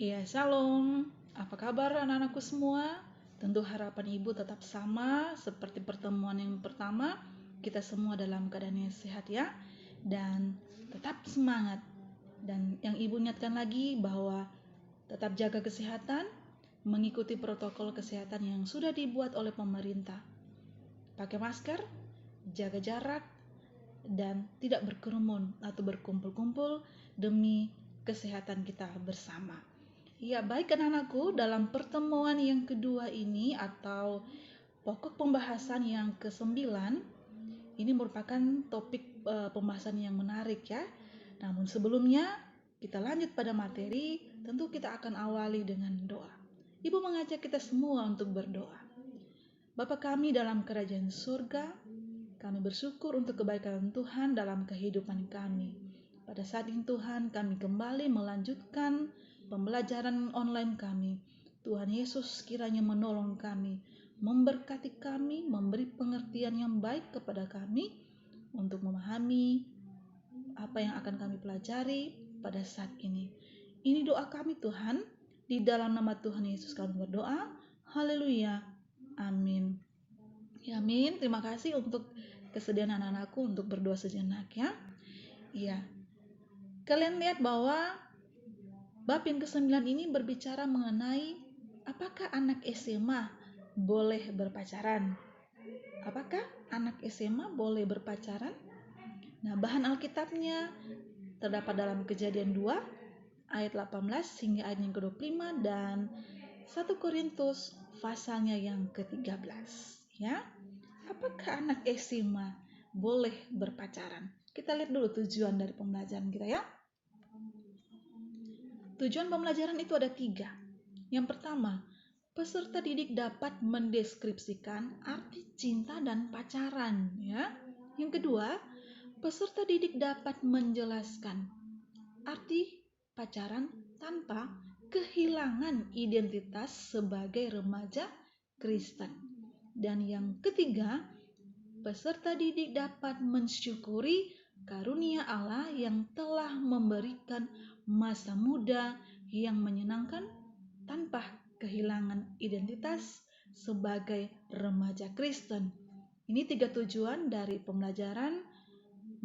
Ya, shalom. Apa kabar anak-anakku semua? Tentu harapan ibu tetap sama seperti pertemuan yang pertama. Kita semua dalam keadaan yang sehat ya. Dan tetap semangat. Dan yang ibu ingatkan lagi bahwa tetap jaga kesehatan, mengikuti protokol kesehatan yang sudah dibuat oleh pemerintah. Pakai masker, jaga jarak, dan tidak berkerumun atau berkumpul-kumpul demi kesehatan kita bersama. Ya, baik anak-anakku, dalam pertemuan yang kedua ini atau pokok pembahasan yang ke-9, ini merupakan topik pembahasan yang menarik ya. Namun sebelumnya kita lanjut pada materi, tentu kita akan awali dengan doa. Ibu mengajak kita semua untuk berdoa. Bapa kami dalam kerajaan surga, kami bersyukur untuk kebaikan Tuhan dalam kehidupan kami. Pada saat ini Tuhan, kami kembali melanjutkan pembelajaran online kami. Tuhan Yesus kiranya menolong kami, memberkati kami, memberi pengertian yang baik kepada kami untuk memahami apa yang akan kami pelajari pada saat ini. Ini doa kami Tuhan, di dalam nama Tuhan Yesus kami berdoa. Haleluya. Amin. Ya, amin. Terima kasih untuk kesediaan anak-anakku untuk berdoa sejenak ya. Iya. Kalian lihat bahwa bab yang ke-9 ini berbicara mengenai apakah anak SMA boleh berpacaran? Apakah anak SMA boleh berpacaran? Nah, bahan Alkitabnya terdapat dalam Kejadian 2 ayat 18 hingga ayat yang ke-25 dan 1 Korintus pasalnya yang ke-13 ya. Apakah anak SMA boleh berpacaran? Kita lihat dulu tujuan dari pembelajaran kita ya. Tujuan pembelajaran itu ada 3. Yang pertama, peserta didik dapat mendeskripsikan arti cinta dan pacaran ya. Yang kedua, peserta didik dapat menjelaskan arti pacaran tanpa kehilangan identitas sebagai remaja Kristen. Dan yang ketiga, peserta didik dapat mensyukuri karunia Allah yang telah memberikan masa muda yang menyenangkan tanpa kehilangan identitas sebagai remaja Kristen. Ini 3 tujuan dari pembelajaran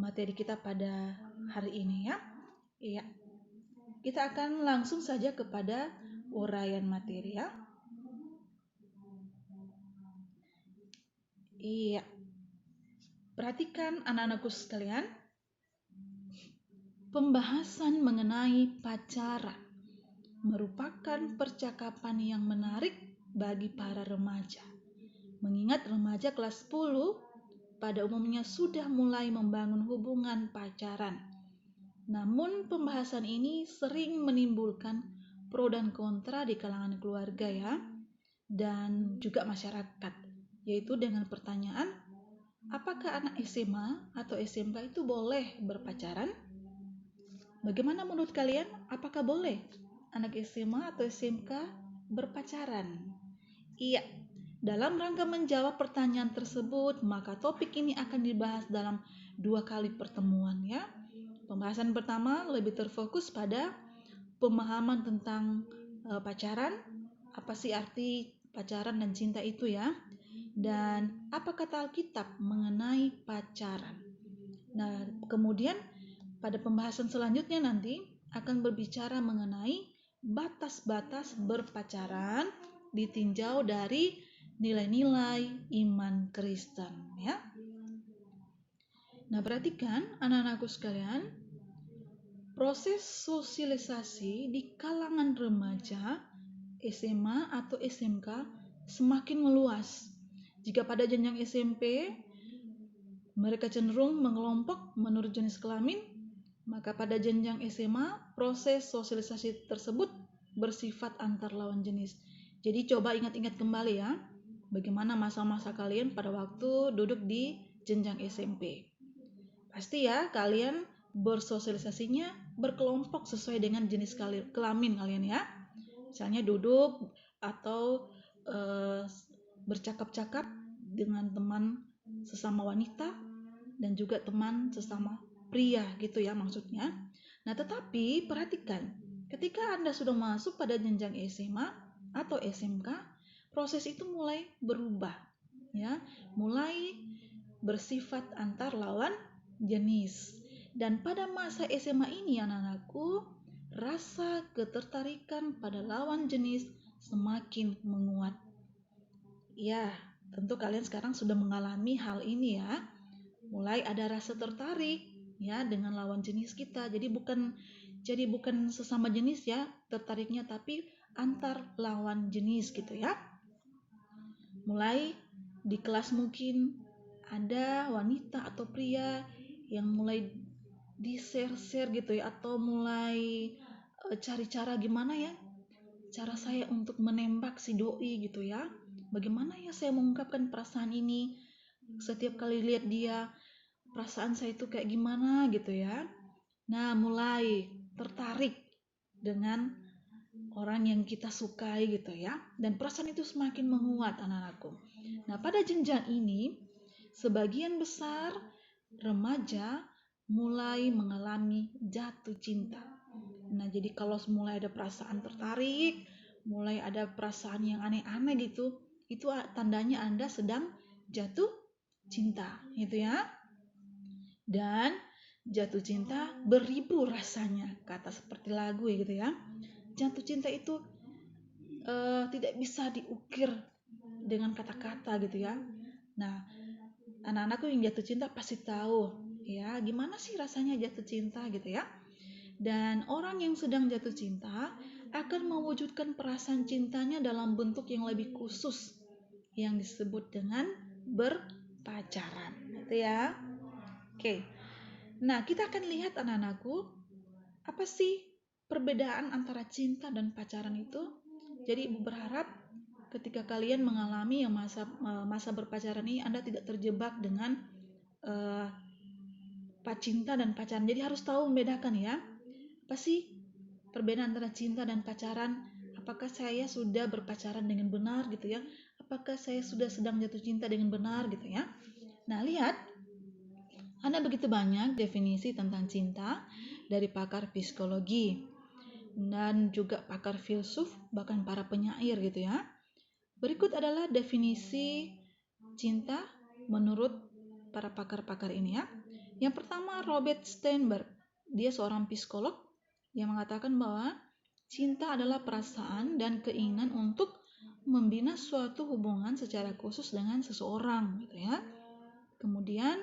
materi kita pada hari ini ya. Iya. Kita akan langsung saja kepada uraian materi ya. Iya. Perhatikan anak-anakku sekalian, pembahasan mengenai pacaran merupakan percakapan yang menarik bagi para remaja. Mengingat remaja kelas 10 pada umumnya sudah mulai membangun hubungan pacaran. Namun pembahasan ini sering menimbulkan pro dan kontra di kalangan keluarga ya, dan juga masyarakat, yaitu dengan pertanyaan, apakah anak SMA atau SMK itu boleh berpacaran? Bagaimana menurut kalian? Apakah boleh anak SMA atau SMK berpacaran? Iya. Dalam rangka menjawab pertanyaan tersebut, maka topik ini akan dibahas dalam 2 kali pertemuan ya. Pembahasan pertama lebih terfokus pada pemahaman tentang pacaran, apa sih arti pacaran dan cinta itu ya, dan apa kata Alkitab mengenai pacaran. Nah, kemudian pada pembahasan selanjutnya nanti akan berbicara mengenai batas-batas berpacaran ditinjau dari nilai-nilai iman Kristen ya. Nah, perhatikan anak-anakku sekalian, proses sosialisasi di kalangan remaja SMA atau SMK semakin meluas. Jika pada jenjang SMP mereka cenderung mengelompok menurut jenis kelamin, maka pada jenjang SMA proses sosialisasi tersebut bersifat antar lawan jenis. Jadi coba ingat-ingat kembali ya, bagaimana masa-masa kalian pada waktu duduk di jenjang SMP. Pasti ya kalian bersosialisasinya berkelompok sesuai dengan jenis kelamin kalian ya. Misalnya duduk atau bercakap-cakap dengan teman sesama wanita dan juga teman sesama pria gitu ya maksudnya. Nah, tetapi perhatikan, Ketika Anda sudah masuk pada jenjang SMA atau SMK, proses itu mulai berubah, ya, mulai bersifat antar lawan jenis. Dan pada masa SMA ini anak-anakku, rasa ketertarikan pada lawan jenis semakin menguat. Ya, tentu kalian sekarang sudah mengalami hal ini ya. Mulai ada rasa tertarik ya dengan lawan jenis kita. Jadi bukan sesama jenis ya tertariknya, tapi antar lawan jenis gitu ya. Mulai di kelas mungkin ada wanita atau pria yang mulai di-share gitu ya, atau mulai cari cara gimana ya cara saya untuk menembak si doi gitu ya. Bagaimana ya saya mengungkapkan perasaan ini? Setiap kali lihat dia, perasaan saya itu kayak gimana gitu ya. Nah, mulai tertarik dengan orang yang kita sukai gitu ya. Dan perasaan itu semakin menguat anak-anakku. Nah, pada jenjang ini, sebagian besar remaja mulai mengalami jatuh cinta. Nah, jadi kalau mulai ada perasaan tertarik, mulai ada perasaan yang aneh-aneh gitu, itu tandanya Anda sedang jatuh cinta, gitu ya. Dan jatuh cinta beribu rasanya, kata seperti lagu gitu ya. Jatuh cinta itu tidak bisa diukir dengan kata-kata gitu ya. Nah, anak-anakku yang jatuh cinta pasti tahu ya gimana sih rasanya jatuh cinta gitu ya. Dan orang yang sedang jatuh cinta akan mewujudkan perasaan cintanya dalam bentuk yang lebih khusus yang disebut dengan berpacaran gitu ya. Oke. Nah, kita akan lihat anak-anakku apa sih perbedaan antara cinta dan pacaran itu. Jadi Ibu berharap ketika kalian mengalami yang masa berpacaran ini, Anda tidak terjebak dengan cinta dan pacaran. Jadi harus tahu membedakan ya. Apa sih perbedaan antara cinta dan pacaran? Apakah saya sudah berpacaran dengan benar gitu ya? Apakah saya sudah sedang jatuh cinta dengan benar gitu ya? Nah, lihat. Ada begitu banyak definisi tentang cinta dari pakar psikologi dan juga pakar filsuf, bahkan para penyair gitu ya. Berikut adalah definisi cinta menurut para pakar-pakar ini ya. Yang pertama, Robert Sternberg. Dia seorang psikolog yang mengatakan bahwa cinta adalah perasaan dan keinginan untuk membina suatu hubungan secara khusus dengan seseorang gitu ya. Kemudian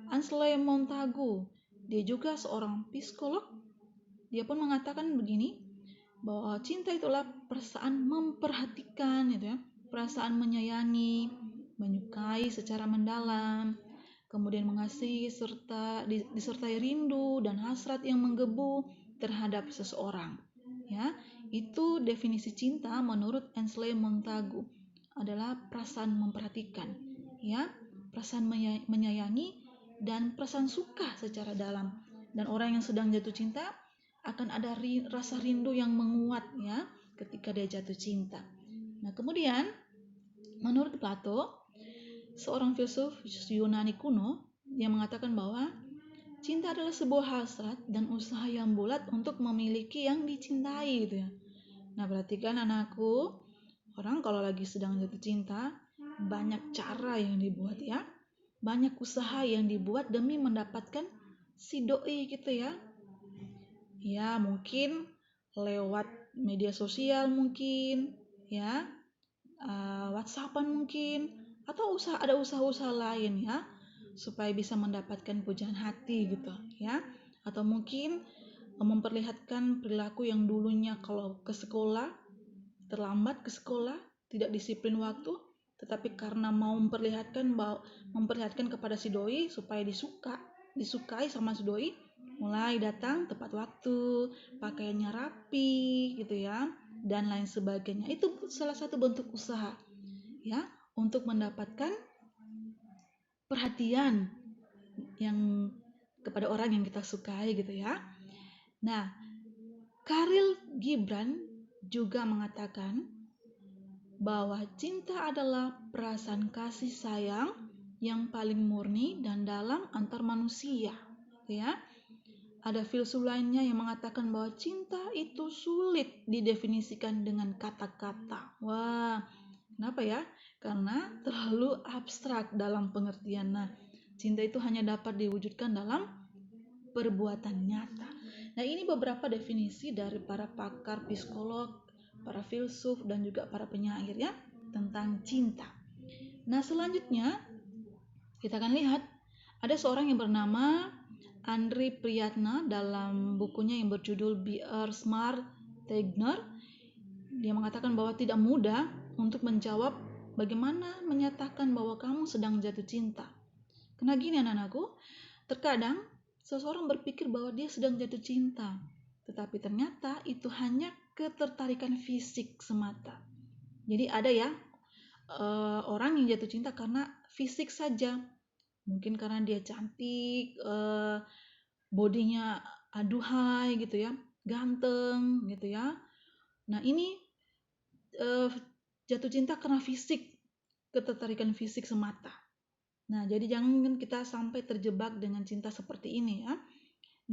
Anselm Montagu, dia juga seorang psikolog. Dia pun mengatakan begini, bahwa cinta itulah perasaan memperhatikan gitu ya, perasaan menyayangi, menyukai secara mendalam, kemudian mengasihi serta disertai rindu dan hasrat yang menggebu terhadap seseorang. Ya, itu definisi cinta menurut Anselm Montagu adalah perasaan memperhatikan, ya, perasaan menyayangi dan perasaan suka secara dalam. Dan orang yang sedang jatuh cinta akan ada rasa rindu yang menguat ya ketika dia jatuh cinta. Nah, kemudian menurut Plato, seorang filsuf Yunani kuno, yang mengatakan bahwa cinta adalah sebuah hasrat dan usaha yang bulat untuk memiliki yang dicintai gitu ya. Nah, perhatikan anakku, orang kalau lagi sedang jatuh cinta, banyak cara yang dibuat ya. Banyak usaha yang dibuat demi mendapatkan si doi gitu ya. Ya, mungkin lewat media sosial mungkin, ya, WhatsAppan mungkin, atau ada usaha-usaha lain ya, supaya bisa mendapatkan pujian hati gitu ya. Atau mungkin memperlihatkan perilaku yang dulunya kalau ke sekolah, terlambat ke sekolah, tidak disiplin waktu, tetapi karena mau memperlihatkan kepada si doi supaya disukai sama si doi, mulai datang tepat waktu, pakaiannya rapi gitu ya, dan lain sebagainya. Itu salah satu bentuk usaha ya untuk mendapatkan perhatian yang kepada orang yang kita sukai gitu ya. Nah, Khalil Gibran juga mengatakan bahwa cinta adalah perasaan kasih sayang yang paling murni dan dalam antar manusia, ya. ada filsuf lainnya yang mengatakan bahwa cinta itu sulit didefinisikan dengan kata-kata. Wah, kenapa ya? Karena terlalu abstrak dalam pengertian. Nah, cinta itu hanya dapat diwujudkan dalam perbuatan nyata. Nah, ini beberapa definisi dari para pakar psikolog, para filsuf, dan juga para penyair ya tentang cinta. Nah, selanjutnya kita akan lihat ada seorang yang bernama Andri Priyatna dalam bukunya yang berjudul Be a Smart Thinker. Dia mengatakan bahwa tidak mudah untuk menjawab bagaimana menyatakan bahwa kamu sedang jatuh cinta. Karena gini anak-anakku, terkadang seseorang berpikir bahwa dia sedang jatuh cinta, tetapi ternyata itu hanya ketertarikan fisik semata. Jadi ada ya orang yang jatuh cinta karena fisik saja. Mungkin karena dia cantik, bodinya aduhai gitu ya, ganteng gitu ya. Nah ini jatuh cinta karena fisik, ketertarikan fisik semata. Nah jadi jangan kita sampai terjebak dengan cinta seperti ini ya.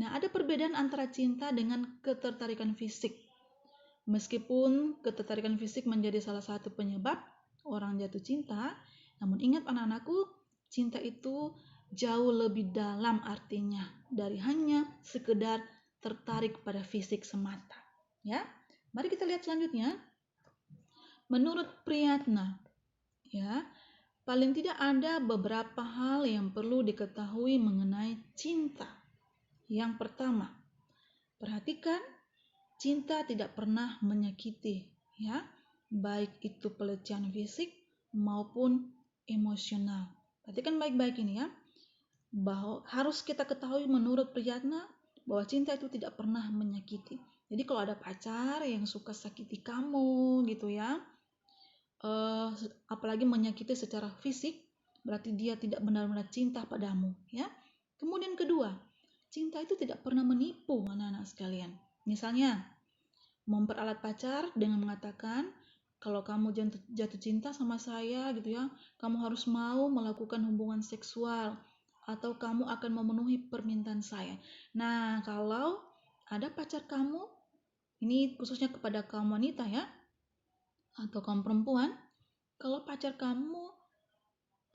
Nah ada perbedaan antara cinta dengan ketertarikan fisik. Meskipun ketertarikan fisik menjadi salah satu penyebab orang jatuh cinta, namun ingat anak-anakku, cinta itu jauh lebih dalam artinya dari hanya sekedar tertarik pada fisik semata. Ya, mari kita lihat selanjutnya. Menurut Priyatna, ya, paling tidak ada beberapa hal yang perlu diketahui mengenai cinta. Yang pertama, perhatikan cinta tidak pernah menyakiti, ya, baik itu pelecehan fisik maupun emosional. Perhatikan baik-baik ini ya, bahwa harus kita ketahui menurut Priyatna bahwa cinta itu tidak pernah menyakiti. Jadi kalau ada pacar yang suka sakiti kamu gitu ya, apalagi menyakiti secara fisik, berarti dia tidak benar-benar cinta padamu ya. Kemudian kedua, cinta itu tidak pernah menipu anak-anak sekalian. Misalnya memperalat pacar dengan mengatakan kalau kamu jatuh cinta sama saya gitu ya, kamu harus mau melakukan hubungan seksual atau kamu akan memenuhi permintaan saya. Nah, kalau ada pacar kamu, ini khususnya kepada kaum wanita ya, atau kaum perempuan, kalau pacar kamu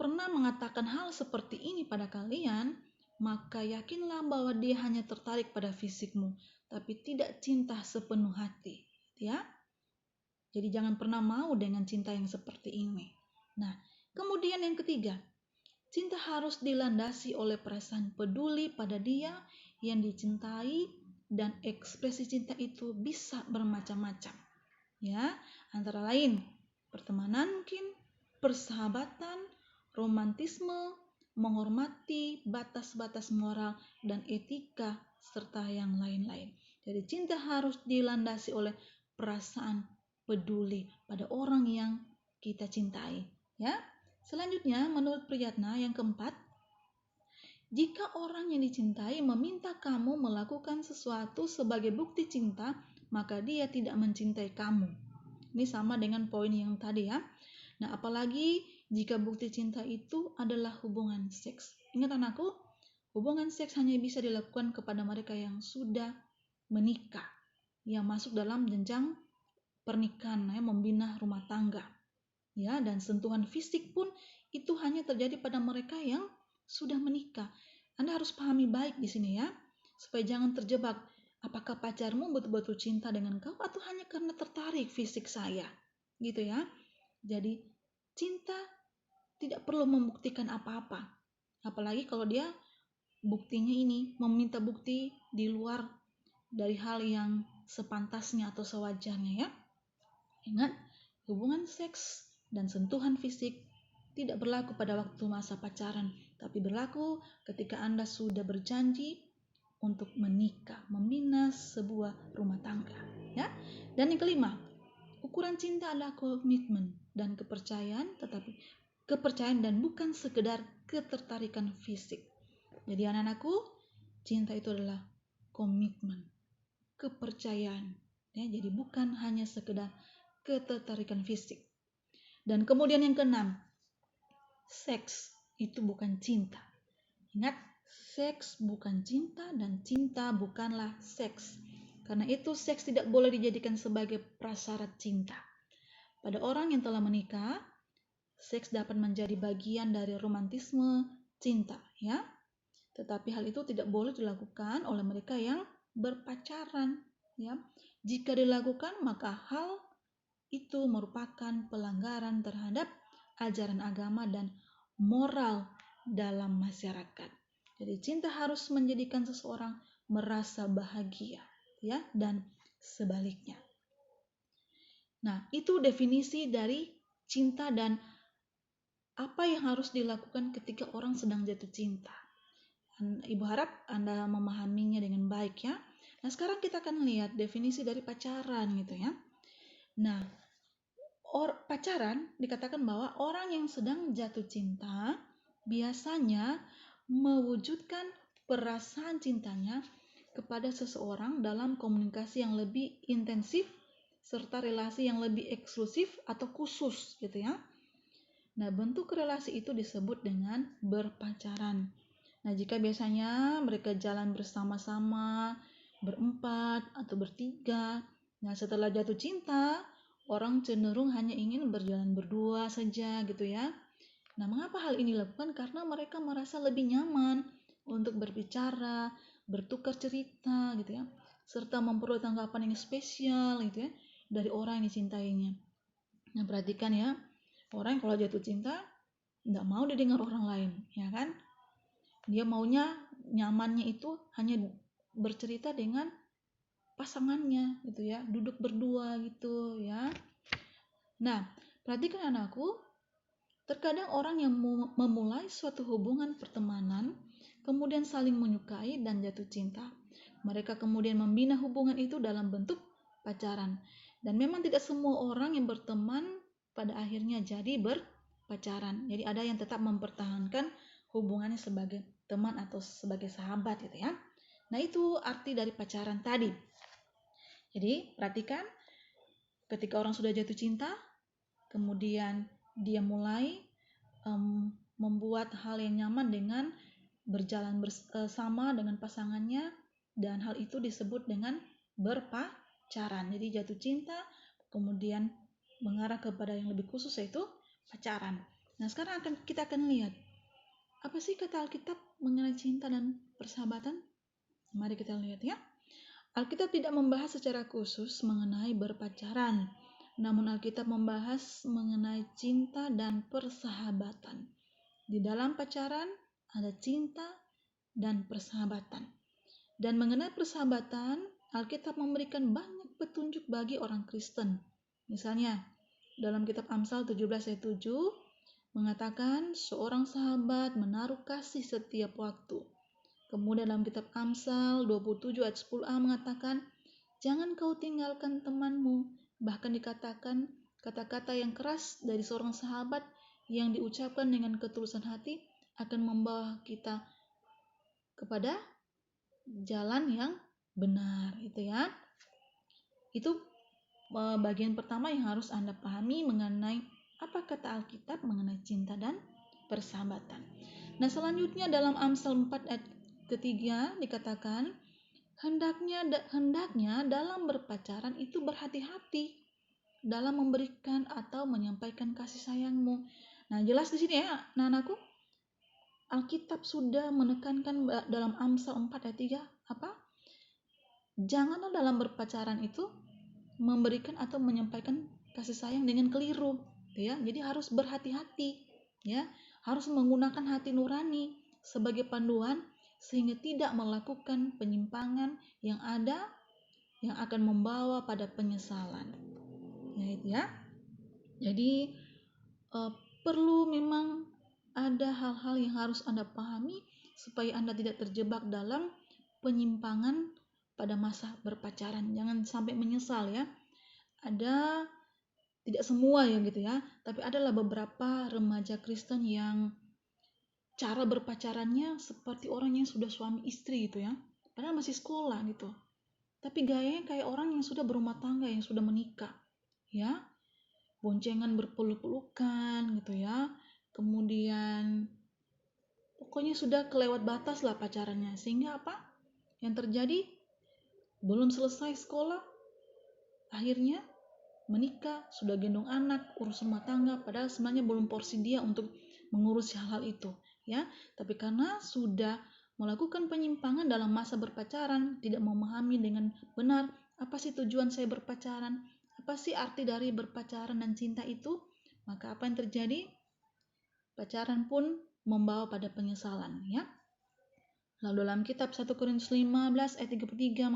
pernah mengatakan hal seperti ini pada kalian, maka yakinlah bahwa dia hanya tertarik pada fisikmu, tapi tidak cinta sepenuh hati, ya. Jadi jangan pernah mau dengan cinta yang seperti ini. Nah, kemudian yang ketiga, cinta harus dilandasi oleh perasaan peduli pada dia yang dicintai, dan ekspresi cinta itu bisa bermacam-macam. Ya, antara lain pertemanan mungkin, persahabatan, romantisme, menghormati batas-batas moral dan etika, serta yang lain-lain. Jadi cinta harus dilandasi oleh perasaan peduli pada orang yang kita cintai. Ya. Selanjutnya, menurut Priyatna yang keempat, jika orang yang dicintai meminta kamu melakukan sesuatu sebagai bukti cinta, maka dia tidak mencintai kamu. Ini sama dengan poin yang tadi ya. Nah, apalagi jika bukti cinta itu adalah hubungan seks. Ingat anakku, hubungan seks hanya bisa dilakukan kepada mereka yang sudah menikah, yang masuk dalam jenjang pernikahan, ya, membina rumah tangga. Ya, dan sentuhan fisik pun itu hanya terjadi pada mereka yang sudah menikah. Anda harus pahami baik di sini ya, supaya jangan terjebak. Apakah pacarmu betul-betul cinta dengan kau atau hanya karena tertarik fisik saya? Gitu ya. Jadi cinta tidak perlu membuktikan apa-apa. Apalagi kalau dia buktinya ini meminta bukti di luar dari hal yang sepantasnya atau sewajarnya ya. Ingat, hubungan seks dan sentuhan fisik tidak berlaku pada waktu masa pacaran, tapi berlaku ketika Anda sudah berjanji untuk menikah, membina sebuah rumah tangga, ya. Dan yang kelima, ukuran cinta adalah komitmen dan kepercayaan, tetapi kepercayaan dan bukan sekedar ketertarikan fisik. Jadi anak-anakku, cinta itu adalah komitmen, kepercayaan, ya. Jadi bukan hanya sekedar ketertarikan fisik. Dan kemudian yang keenam, seks itu bukan cinta. Ingat, Seks bukan cinta dan cinta bukanlah seks. Karena itu seks tidak boleh dijadikan sebagai prasyarat cinta. Pada orang yang telah menikah, seks dapat menjadi bagian dari romantisme cinta, ya. Tetapi hal itu tidak boleh dilakukan oleh mereka yang berpacaran, ya. Jika dilakukan, maka hal itu merupakan pelanggaran terhadap ajaran agama dan moral dalam masyarakat. Jadi cinta harus menjadikan seseorang merasa bahagia, ya, dan sebaliknya. Nah, itu definisi dari cinta dan apa yang harus dilakukan ketika orang sedang jatuh cinta. Ibu harap Anda memahaminya dengan baik, ya. Nah, sekarang kita akan lihat definisi dari pacaran gitu, ya. Nah, pacaran dikatakan bahwa orang yang sedang jatuh cinta biasanya mewujudkan perasaan cintanya kepada seseorang dalam komunikasi yang lebih intensif serta relasi yang lebih eksklusif atau khusus gitu, ya. Nah, bentuk relasi itu disebut dengan berpacaran. Nah, jika biasanya mereka jalan bersama-sama, berempat atau bertiga, nah setelah jatuh cinta, orang cenderung hanya ingin berjalan berdua saja gitu, ya. Nah, mengapa hal ini dilakukan? Karena mereka merasa lebih nyaman untuk berbicara, bertukar cerita gitu, ya, serta memperoleh tanggapan yang spesial gitu, ya, dari orang yang dicintainya. Nah, perhatikan ya, orang kalau jatuh cinta nggak mau didengar orang lain, ya kan? Dia maunya nyamannya itu hanya bercerita dengan pasangannya gitu, ya, duduk berdua gitu, ya. Nah, perhatikan anakku, terkadang orang yang memulai suatu hubungan pertemanan kemudian saling menyukai dan jatuh cinta. Mereka kemudian membina hubungan itu dalam bentuk pacaran. Dan memang tidak semua orang yang berteman pada akhirnya jadi berpacaran. Jadi ada yang tetap mempertahankan hubungannya sebagai teman atau sebagai sahabat gitu, ya. Nah, itu arti dari pacaran tadi. Jadi perhatikan, ketika orang sudah jatuh cinta, kemudian dia mulai membuat hal yang nyaman dengan berjalan bersama dengan pasangannya, dan hal itu disebut dengan berpacaran. Jadi jatuh cinta kemudian mengarah kepada yang lebih khusus, yaitu pacaran. Nah, sekarang kita akan lihat apa sih kata Alkitab mengenai cinta dan persahabatan. Mari kita lihat, ya. Alkitab tidak membahas secara khusus mengenai berpacaran, namun Alkitab membahas mengenai cinta dan persahabatan. Di dalam pacaran ada cinta dan persahabatan. Dan mengenai persahabatan, Alkitab memberikan banyak petunjuk bagi orang Kristen. Misalnya, dalam kitab Amsal 17 ayat 7 mengatakan seorang sahabat menaruh kasih setiap waktu. Kemudian dalam kitab Amsal 27 ayat 10a mengatakan, jangan kau tinggalkan temanmu. Bahkan dikatakan kata-kata yang keras dari seorang sahabat yang diucapkan dengan ketulusan hati akan membawa kita kepada jalan yang benar, itu, ya. Itu bagian pertama yang harus Anda pahami mengenai apa kata Alkitab mengenai cinta dan persahabatan. Nah, selanjutnya dalam Amsal 4 ayat ketiga dikatakan, hendaknya dalam berpacaran itu berhati-hati dalam memberikan atau menyampaikan kasih sayangmu. Nah, jelas di sini, ya, anak-anakku, Alkitab sudah menekankan dalam Amsal 4 ayat 3 apa? Janganlah dalam berpacaran itu memberikan atau menyampaikan kasih sayang dengan keliru, ya. Jadi harus berhati-hati, ya. Harus menggunakan hati nurani sebagai panduan sehingga tidak melakukan penyimpangan yang akan membawa pada penyesalan. Ya, itu, ya. Jadi perlu memang ada hal-hal yang harus Anda pahami supaya Anda tidak terjebak dalam penyimpangan pada masa berpacaran. Jangan sampai menyesal, ya. Ada, tidak semua ya gitu, ya, tapi adalah beberapa remaja Kristen yang cara berpacarannya seperti orang yang sudah suami istri gitu, ya. Padahal masih sekolah gitu. Tapi gayanya kayak orang yang sudah berumah tangga, yang sudah menikah, ya. Boncengan berpeluk-pelukan gitu, ya. Kemudian pokoknya sudah kelewat batas lah pacarannya. Sehingga apa? Yang terjadi, belum selesai sekolah, akhirnya menikah, sudah gendong anak, urus rumah tangga, padahal sebenarnya belum porsi dia untuk mengurusi hal-hal itu, ya. Tapi karena sudah melakukan penyimpangan dalam masa berpacaran, tidak memahami dengan benar apa sih tujuan saya berpacaran, apa sih arti dari berpacaran dan cinta itu, maka apa yang terjadi? Pacaran pun membawa pada penyesalan, ya. Lalu dalam kitab 1 Korintus 15 ayat 33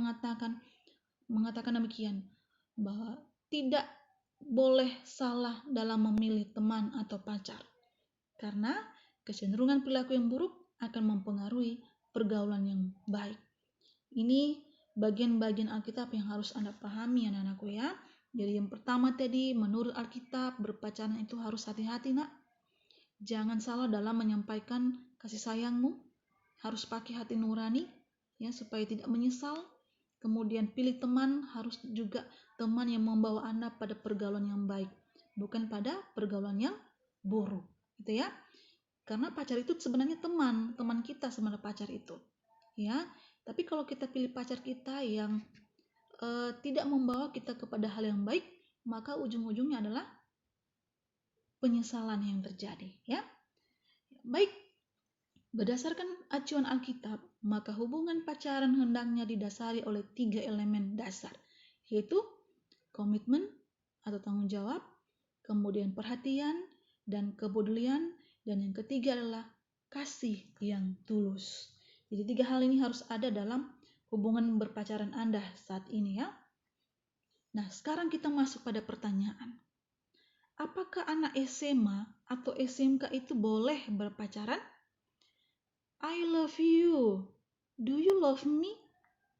mengatakan demikian, bahwa tidak boleh salah dalam memilih teman atau pacar, karena kecenderungan perilaku yang buruk akan mempengaruhi pergaulan yang baik. Ini bagian-bagian Alkitab yang harus Anda pahami, anak-anakku, ya. Jadi yang pertama tadi, menurut Alkitab berpacaran itu harus hati-hati, nak. Jangan salah dalam menyampaikan kasih sayangmu, harus pakai hati nurani, ya, supaya tidak menyesal. Kemudian pilih teman, harus juga teman yang membawa Anda pada pergaulan yang baik, bukan pada pergaulan yang buruk, gitu ya. Karena pacar itu sebenarnya teman kita sebenarnya pacar itu, ya. Tapi kalau kita pilih pacar kita yang tidak membawa kita kepada hal yang baik, maka ujung-ujungnya adalah penyesalan yang terjadi, ya. Baik, berdasarkan acuan Alkitab, maka hubungan pacaran hendaknya didasari oleh 3 elemen dasar, yaitu komitmen atau tanggung jawab, kemudian perhatian dan kepedulian, dan yang ketiga adalah kasih yang tulus. Jadi 3 hal ini harus ada dalam hubungan berpacaran Anda saat ini, ya. Nah, sekarang kita masuk pada pertanyaan. Apakah anak SMA atau SMK itu boleh berpacaran? I love you. Do you love me?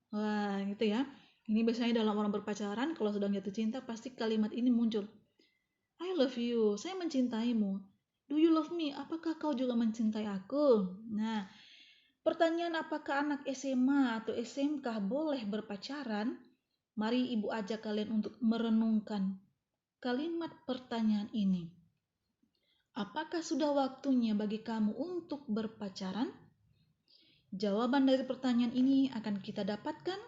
Wah, gitu ya. Ini biasanya dalam orang berpacaran, kalau sedang jatuh cinta, pasti kalimat ini muncul. I love you. Saya mencintaimu. Do you love me? Apakah kau juga mencintai aku? Nah, pertanyaan apakah anak SMA atau SMK boleh berpacaran? Mari ibu ajak kalian untuk merenungkan kalimat pertanyaan ini. Apakah sudah waktunya bagi kamu untuk berpacaran? Jawaban dari pertanyaan ini akan kita dapatkan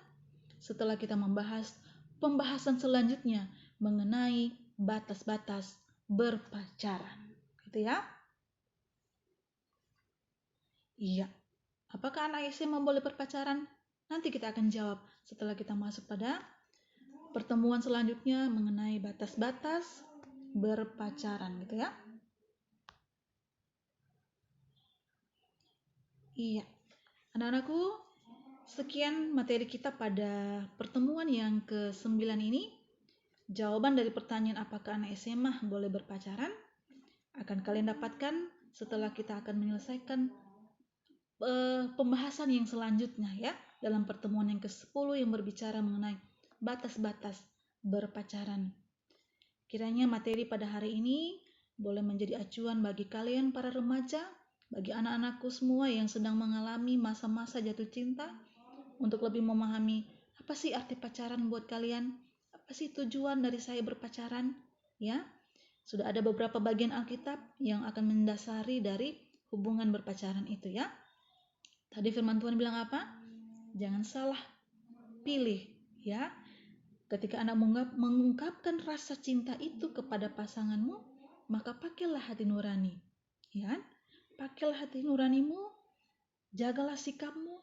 setelah kita membahas pembahasan selanjutnya mengenai batas-batas berpacaran. Gitu ya? Iya. Apakah anak SMA boleh berpacaran? Nanti kita akan jawab setelah kita masuk pada pertemuan selanjutnya mengenai batas-batas berpacaran, gitu ya. Iya. Anak-anakku, sekian materi kita pada pertemuan yang ke-9 ini. Jawaban dari pertanyaan apakah anak SMA boleh berpacaran akan kalian dapatkan setelah kita akan menyelesaikan pembahasan yang selanjutnya, ya, dalam pertemuan yang ke-10 yang berbicara mengenai batas-batas berpacaran. Kiranya materi pada hari ini boleh menjadi acuan bagi kalian para remaja, bagi anak-anakku semua yang sedang mengalami masa-masa jatuh cinta, untuk lebih memahami apa sih arti pacaran buat kalian, apa sih tujuan dari saya berpacaran, ya. Sudah ada beberapa bagian Alkitab yang akan mendasari dari hubungan berpacaran itu, ya. Tadi firman Tuhan bilang apa? Jangan salah pilih, ya. Ketika Anda mengungkapkan rasa cinta itu kepada pasanganmu, maka pakailah hati nurani, ya. Pakailah hati nuranimu, jagalah sikapmu,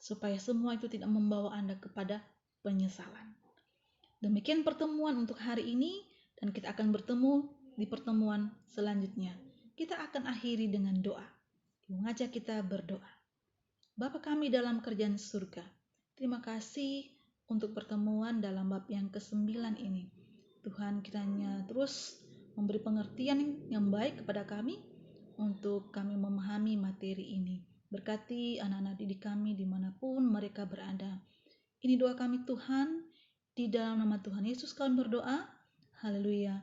supaya semua itu tidak membawa Anda kepada penyesalan. Demikian pertemuan untuk hari ini, dan kita akan bertemu di pertemuan selanjutnya. Kita akan akhiri dengan doa. Mengajak kita berdoa. Bapa kami dalam kerajaan surga, terima kasih untuk pertemuan dalam bab yang ke-9 ini. Tuhan, kiranya terus memberi pengertian yang baik kepada kami untuk kami memahami materi ini. Berkati anak-anak didik kami dimanapun mereka berada. Ini doa kami Tuhan, di dalam nama Tuhan Yesus kami berdoa. Haleluya.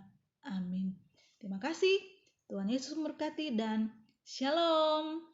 Amin. Terima kasih. Tuhan Yesus memberkati dan Shalom.